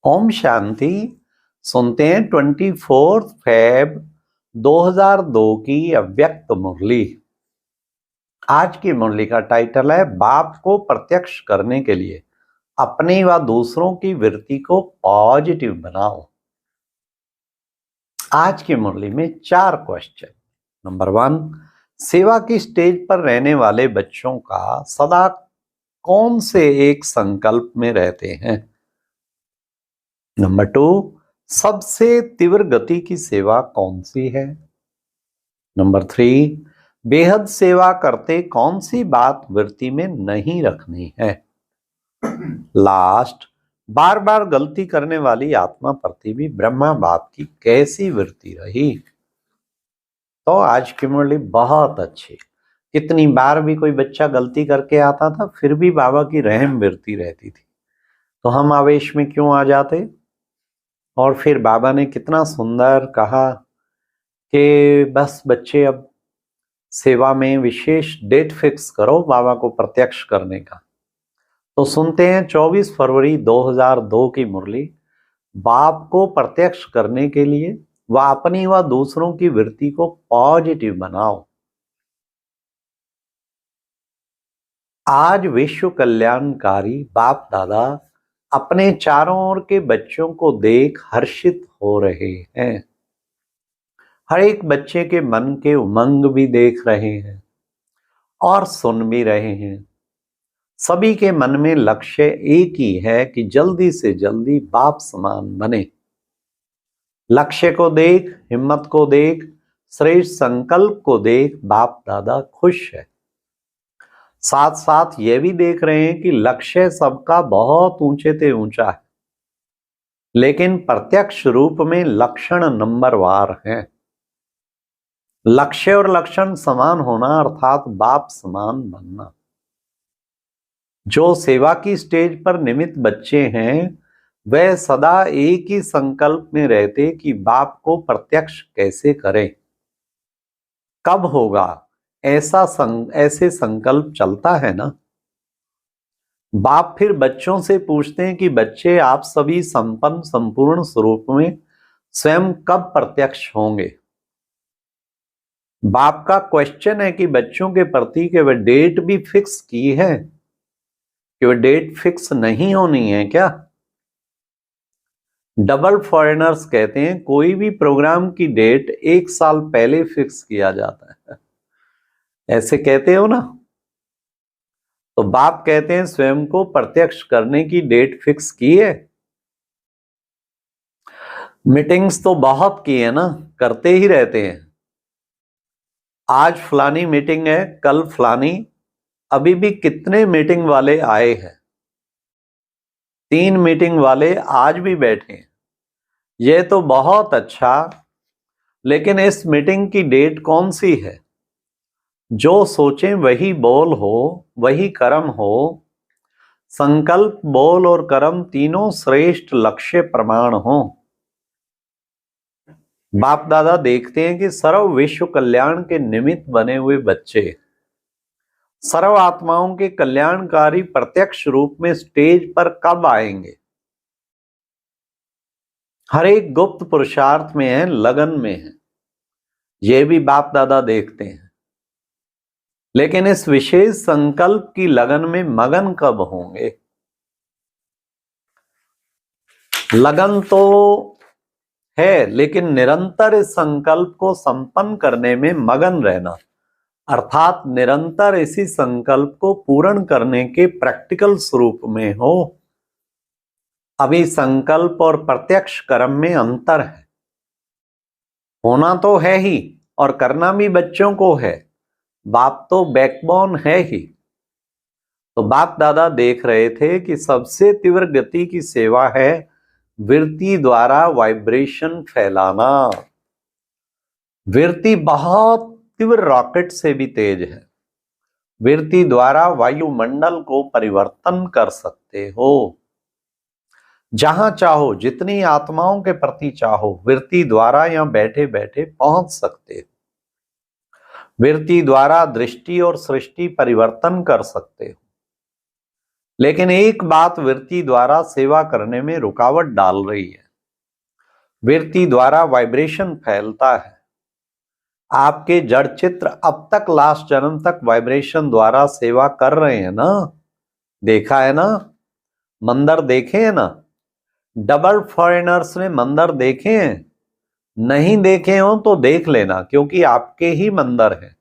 ओम शांति। सुनते हैं 24 फेब 2002 की अव्यक्त मुरली। आज की मुरली का टाइटल है बाप को प्रत्यक्ष करने के लिए अपनी व दूसरों की वृत्ति को पॉजिटिव बनाओ। आज की मुरली में 4 क्वेश्चन। नंबर 1, सेवा की स्टेज पर रहने वाले बच्चों का सदा कौन से एक संकल्प में रहते हैं। नंबर 2, सबसे तीव्र गति की सेवा कौन सी है। नंबर 3, बेहद सेवा करते कौन सी बात वृत्ति में नहीं रखनी है। लास्ट, बार बार गलती करने वाली आत्मा प्रति भी ब्रह्मा बाप की कैसी वृत्ति रही। तो आज की मुरली बहुत अच्छी। कितनी बार भी कोई बच्चा गलती करके आता था फिर भी बाबा की रहम वृत्ति रहती थी, तो हम आवेश में क्यों आ जाते। और फिर बाबा ने कितना सुंदर कहा कि बस बच्चे अब सेवा में विशेष डेट फिक्स करो बाबा को प्रत्यक्ष करने का। तो सुनते हैं 24 फरवरी 2002 की मुरली। बाप को प्रत्यक्ष करने के लिए व अपनी व दूसरों की वृत्ति को पॉजिटिव बनाओ। आज विश्व कल्याणकारी बाप दादा अपने चारों ओर के बच्चों को देख हर्षित हो रहे हैं। हर एक बच्चे के मन के उमंग भी देख रहे हैं और सुन भी रहे हैं। सभी के मन में लक्ष्य एक ही है कि जल्दी से जल्दी बाप समान बने। लक्ष्य को देख, हिम्मत को देख, श्रेष्ठ संकल्प को देख बाप दादा खुश है। साथ साथ ये भी देख रहे हैं कि लक्ष्य सबका बहुत ऊंचे से ऊंचा है, लेकिन प्रत्यक्ष रूप में लक्षण नंबरवार है। लक्ष्य और लक्षण समान होना अर्थात बाप समान बनना। जो सेवा की स्टेज पर निमित्त बच्चे हैं वह सदा एक ही संकल्प में रहते कि बाप को प्रत्यक्ष कैसे करें, कब होगा, ऐसे संकल्प चलता है ना। बाप फिर बच्चों से पूछते हैं कि बच्चे आप सभी संपन्न संपूर्ण स्वरूप में स्वयं कब प्रत्यक्ष होंगे। बाप का क्वेश्चन है कि बच्चों के प्रति कि वह डेट भी फिक्स की है, कि वह डेट फिक्स नहीं होनी है क्या। डबल फॉरेनर्स कहते हैं कोई भी प्रोग्राम की डेट 1 साल पहले फिक्स किया जाता है, ऐसे कहते हो ना। तो बाप कहते हैं स्वयं को प्रत्यक्ष करने की डेट फिक्स की है। मीटिंग्स तो बहुत की है ना, करते ही रहते हैं। आज फलानी मीटिंग है, कल फलानी, अभी भी कितने मीटिंग वाले आए हैं। 3 मीटिंग वाले आज भी बैठे हैं, ये तो बहुत अच्छा। लेकिन इस मीटिंग की डेट कौन सी है। जो सोचें वही बोल हो, वही कर्म हो। संकल्प, बोल और कर्म तीनों श्रेष्ठ लक्ष्य प्रमाण हो। बाप दादा देखते हैं कि सर्व विश्व कल्याण के निमित्त बने हुए बच्चे सर्व आत्माओं के कल्याणकारी प्रत्यक्ष रूप में स्टेज पर कब आएंगे। हर एक गुप्त पुरुषार्थ में है, लगन में है, ये भी बाप दादा देखते हैं। लेकिन इस विशेष संकल्प की लगन में मगन कब होंगे। लगन तो है, लेकिन निरंतर इस संकल्प को संपन्न करने में मगन रहना, अर्थात निरंतर इसी संकल्प को पूर्ण करने के प्रैक्टिकल स्वरूप में हो। अभी संकल्प और प्रत्यक्ष कर्म में अंतर है। होना तो है ही और करना भी बच्चों को है। बाप तो बैकबोन है ही। तो बाप दादा देख रहे थे कि सबसे तीव्र गति की सेवा है वृत्ति द्वारा वाइब्रेशन फैलाना। वृत्ति बहुत तीव्र रॉकेट से भी तेज है। वृत्ति द्वारा वायुमंडल को परिवर्तन कर सकते हो। जहां चाहो, जितनी आत्माओं के प्रति चाहो, वृत्ति द्वारा यहां बैठे बैठे पहुंच सकते हो। वृत्ति द्वारा दृष्टि और सृष्टि परिवर्तन कर सकते हो। लेकिन एक बात वृत्ति द्वारा सेवा करने में रुकावट डाल रही है। वृत्ति द्वारा वाइब्रेशन फैलता है। आपके जड़ चित्र अब तक लास्ट जन्म तक वाइब्रेशन द्वारा सेवा कर रहे हैं ना, देखा है ना, मंदिर देखे हैं ना। डबल फॉरेनर्स ने मंदिर देखे हैं? नहीं देखे हो तो देख लेना, क्योंकि आपके ही मंदिर हैं।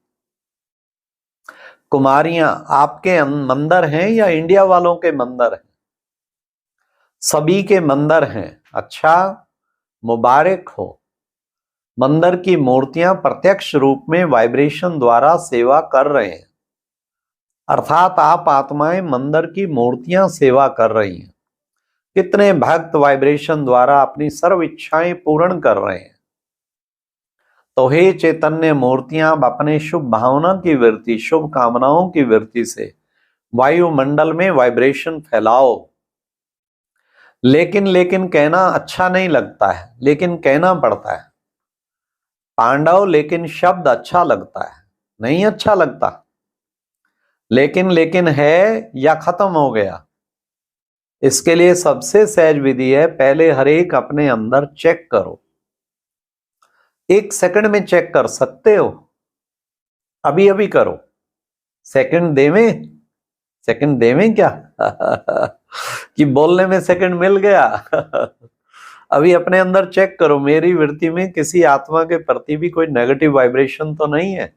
कुमारियां आपके मंदिर हैं या इंडिया वालों के मंदिर हैं? सभी के मंदिर हैं। अच्छा, मुबारक हो। मंदिर की मूर्तियां प्रत्यक्ष रूप में वाइब्रेशन द्वारा सेवा कर रहे हैं, अर्थात आप आत्माएं मंदिर की मूर्तियां सेवा कर रही हैं। कितने भक्त वाइब्रेशन द्वारा अपनी सर्व इच्छाएं पूर्ण कर रहे हैं। तो हे चैतन्य मूर्तियां, आप अपने शुभ भावना की वृत्ति, शुभ कामनाओं की वृत्ति से वायुमंडल में वाइब्रेशन फैलाओ। लेकिन कहना अच्छा नहीं लगता है, लेकिन कहना पड़ता है। पांडव, लेकिन शब्द अच्छा लगता है, नहीं अच्छा लगता। लेकिन है या खत्म हो गया। इसके लिए सबसे सहज विधि है, पहले हर एक अपने अंदर चेक करो। 1 सेकंड में चेक कर सकते हो, अभी अभी करो। सेकंड देवें क्या कि बोलने में सेकंड मिल गया अभी अपने अंदर चेक करो, मेरी वृत्ति में किसी आत्मा के प्रति भी कोई नेगेटिव वाइब्रेशन तो नहीं है।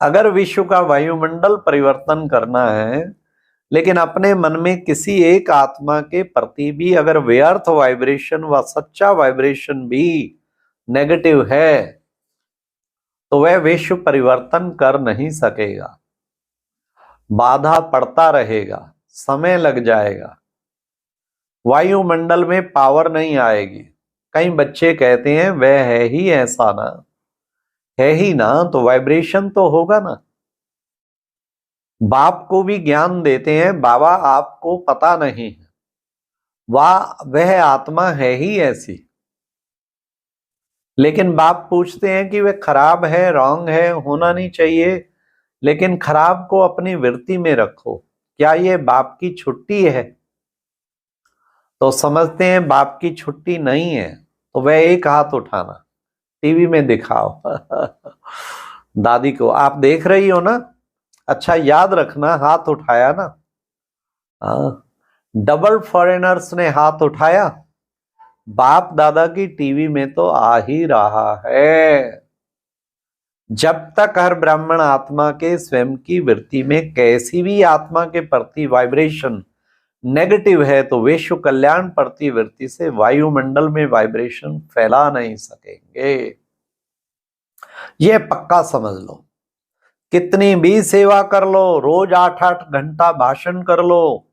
अगर विश्व का वायुमंडल परिवर्तन करना है, लेकिन अपने मन में किसी एक आत्मा के प्रति भी अगर व्यर्थ वाइब्रेशन व सच्चा वाइब्रेशन भी नेगेटिव है, तो वह विश्व परिवर्तन कर नहीं सकेगा। बाधा पड़ता रहेगा, समय लग जाएगा, वायुमंडल में पावर नहीं आएगी। कई बच्चे कहते हैं वह है ही ऐसा ना, है ही ना, तो वाइब्रेशन तो होगा ना। बाप को भी ज्ञान देते हैं, बाबा आपको पता नहीं है, वह आत्मा है ही ऐसी। लेकिन बाप पूछते हैं कि वह खराब है, रॉन्ग है, होना नहीं चाहिए, लेकिन खराब को अपनी वृत्ति में रखो। क्या ये बाप की छुट्टी है? तो समझते हैं बाप की छुट्टी नहीं है, तो वह एक हाथ उठाना, टीवी में दिखाओ दादी को, आप देख रही हो ना, अच्छा याद रखना, हाथ उठाया ना। डबल फॉरेनर्स ने हाथ उठाया, बाप दादा की टीवी में तो आ ही रहा है। जब तक हर ब्राह्मण आत्मा के स्वयं की वृत्ति में कैसी भी आत्मा के प्रति वाइब्रेशन नेगेटिव है, तो विश्व कल्याण प्रति वृत्ति से वायुमंडल में वाइब्रेशन फैला नहीं सकेंगे। यह पक्का समझ लो। कितनी भी सेवा कर लो, रोज 8-8 घंटा भाषण कर लो,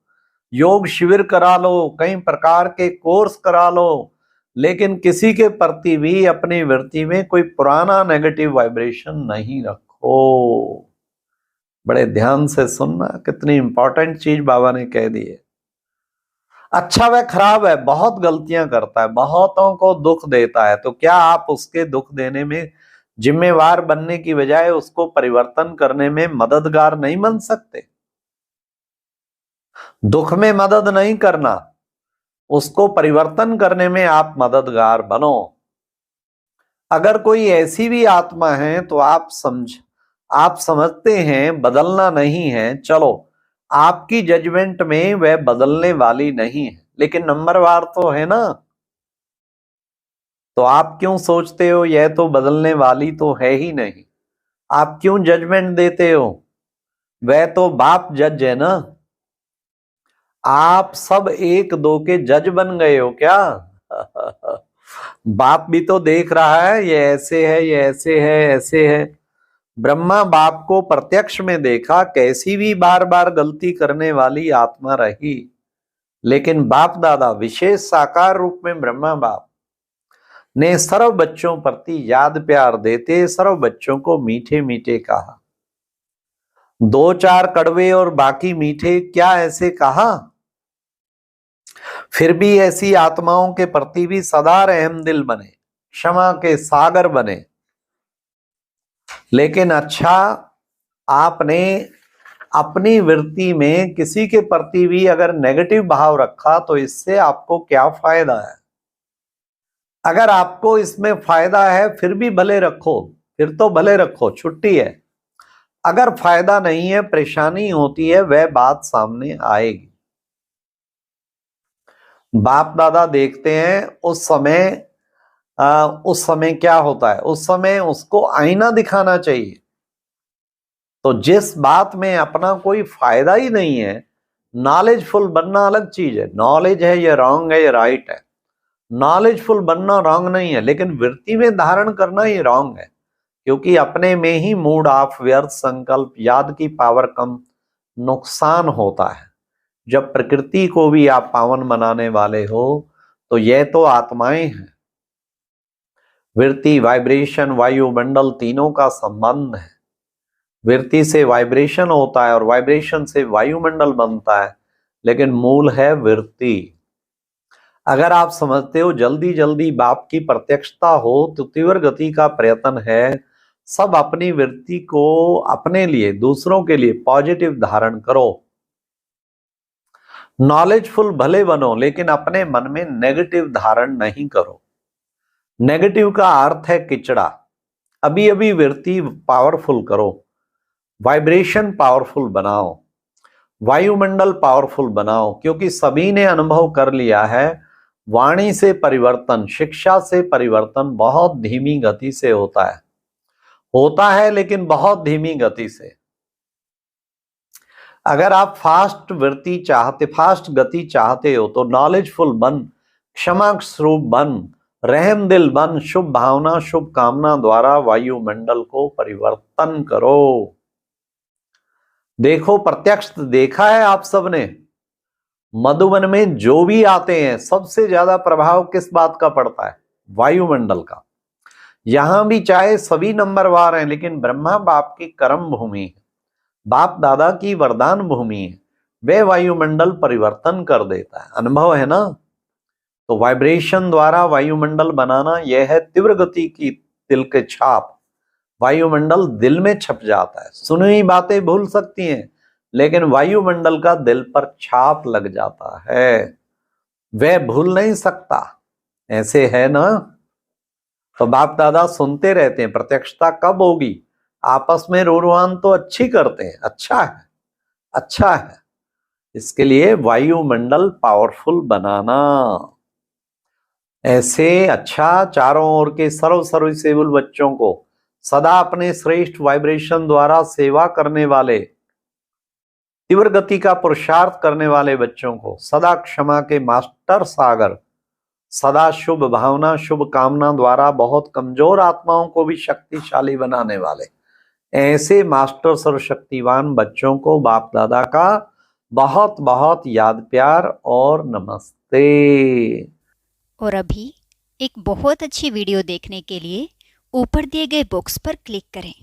योग शिविर करा लो, कई प्रकार के कोर्स करा लो, लेकिन किसी के प्रति भी अपनी वृत्ति में कोई पुराना नेगेटिव वाइब्रेशन नहीं रखो। बड़े ध्यान से सुनना, कितनी इंपॉर्टेंट चीज बाबा ने कह दी है। अच्छा वह खराब है, बहुत गलतियां करता है, बहुतों को दुख देता है, तो क्या आप उसके दुख देने में जिम्मेवार बनने की बजाय उसको परिवर्तन करने में मददगार नहीं बन सकते? दुख में मदद नहीं करना, उसको परिवर्तन करने में आप मददगार बनो। अगर कोई ऐसी भी आत्मा है तो आप समझते हैं बदलना नहीं है, चलो आपकी जजमेंट में वह बदलने वाली नहीं है, लेकिन नंबरवार तो है ना, तो आप क्यों सोचते हो यह तो बदलने वाली तो है ही नहीं? आप क्यों जजमेंट देते हो? वह तो बाप जज है ना। आप सब एक दो के जज बन गए हो क्या? बाप भी तो देख रहा है, ये ऐसे है, ये ऐसे है, ऐसे है। ब्रह्मा बाप को प्रत्यक्ष में देखा, कैसी भी बार बार गलती करने वाली आत्मा रही, लेकिन बाप दादा विशेष साकार रूप में ब्रह्मा बाप ने सर्व बच्चों प्रति याद प्यार देते सर्व बच्चों को मीठे मीठे कहा। 2-4 कड़वे और बाकी मीठे, क्या ऐसे कहा? फिर भी ऐसी आत्माओं के प्रति भी सदा रहम दिल बने, क्षमा के सागर बने। लेकिन अच्छा, आपने अपनी वृत्ति में किसी के प्रति भी अगर नेगेटिव भाव रखा तो इससे आपको क्या फायदा है? अगर आपको इसमें फायदा है फिर भी भले रखो, फिर तो भले रखो, छुट्टी है। अगर फायदा नहीं है, परेशानी होती है, वह बात सामने आएगी। बाप दादा देखते हैं उस समय क्या होता है, उस समय उसको आईना दिखाना चाहिए। तो जिस बात में अपना कोई फायदा ही नहीं है, नॉलेजफुल बनना अलग चीज है। नॉलेज है ये रॉन्ग है, ये राइट है। नॉलेजफुल बनना रॉन्ग नहीं है, लेकिन वृत्ति में धारण करना ही रॉन्ग है, क्योंकि अपने में ही मूड ऑफ, व्यर्थ संकल्प, याद की पावर कम, नुकसान होता है। जब प्रकृति को भी आप पावन बनाने वाले हो तो यह तो आत्माएं हैं। वृत्ति, वाइब्रेशन, वायुमंडल तीनों का संबंध है। वृत्ति से वाइब्रेशन होता है और वाइब्रेशन से वायुमंडल बनता है, लेकिन मूल है वृत्ति। अगर आप समझते हो जल्दी जल्दी बाप की प्रत्यक्षता हो तो तीव्र गति का प्रयत्न है। सब अपनी वृत्ति को अपने लिए, दूसरों के लिए पॉजिटिव धारण करो। नॉलेजफुल भले बनो, लेकिन अपने मन में नेगेटिव धारण नहीं करो। नेगेटिव का अर्थ है किचड़ा। अभी अभी वृत्ति पावरफुल करो, वाइब्रेशन पावरफुल बनाओ, वायुमंडल पावरफुल बनाओ, क्योंकि सभी ने अनुभव कर लिया है वाणी से परिवर्तन, शिक्षा से परिवर्तन बहुत धीमी गति से होता है लेकिन बहुत धीमी गति से। अगर आप फास्ट गति चाहते हो तो नॉलेजफुल बन, क्षमा स्वरूप बन, रहम दिल बन, शुभ भावना, शुभ कामना द्वारा वायुमंडल को परिवर्तन करो। देखो, प्रत्यक्ष देखा है आप सबने, मधुबन में जो भी आते हैं सबसे ज्यादा प्रभाव किस बात का पड़ता है? वायुमंडल का। यहां भी चाहे सभी नंबरवार हैं, लेकिन ब्रह्मा बाप की कर्म भूमि है, बाप दादा की वरदान भूमि है, वे वायुमंडल परिवर्तन कर देता है। अनुभव है ना? तो वाइब्रेशन द्वारा वायुमंडल बनाना यह है तीव्र गति की तिल के छाप। वायुमंडल दिल में छप जाता है। सुनी हुई बातें भूल सकती हैं, लेकिन वायुमंडल का दिल पर छाप लग जाता है, वह भूल नहीं सकता। ऐसे है ना? तो बाप दादा सुनते रहते हैं, प्रत्यक्षता कब होगी? आपस में रोरवान तो अच्छी करते हैं, अच्छा है। इसके लिए वायुमंडल पावरफुल बनाना, ऐसे अच्छा चारों ओर के सर्विसेबल बच्चों को, सदा अपने श्रेष्ठ वाइब्रेशन द्वारा सेवा करने वाले, तीव्र गति का पुरुषार्थ करने वाले बच्चों को, सदा क्षमा के मास्टर सागर, सदा शुभ भावना, शुभ कामना द्वारा बहुत कमजोर आत्माओं को भी शक्तिशाली बनाने वाले, ऐसे मास्टर सर्वशक्तिवान बच्चों को बाप दादा का बहुत बहुत याद, प्यार और नमस्ते। और अभी एक बहुत अच्छी वीडियो देखने के लिए ऊपर दिए गए बॉक्स पर क्लिक करें।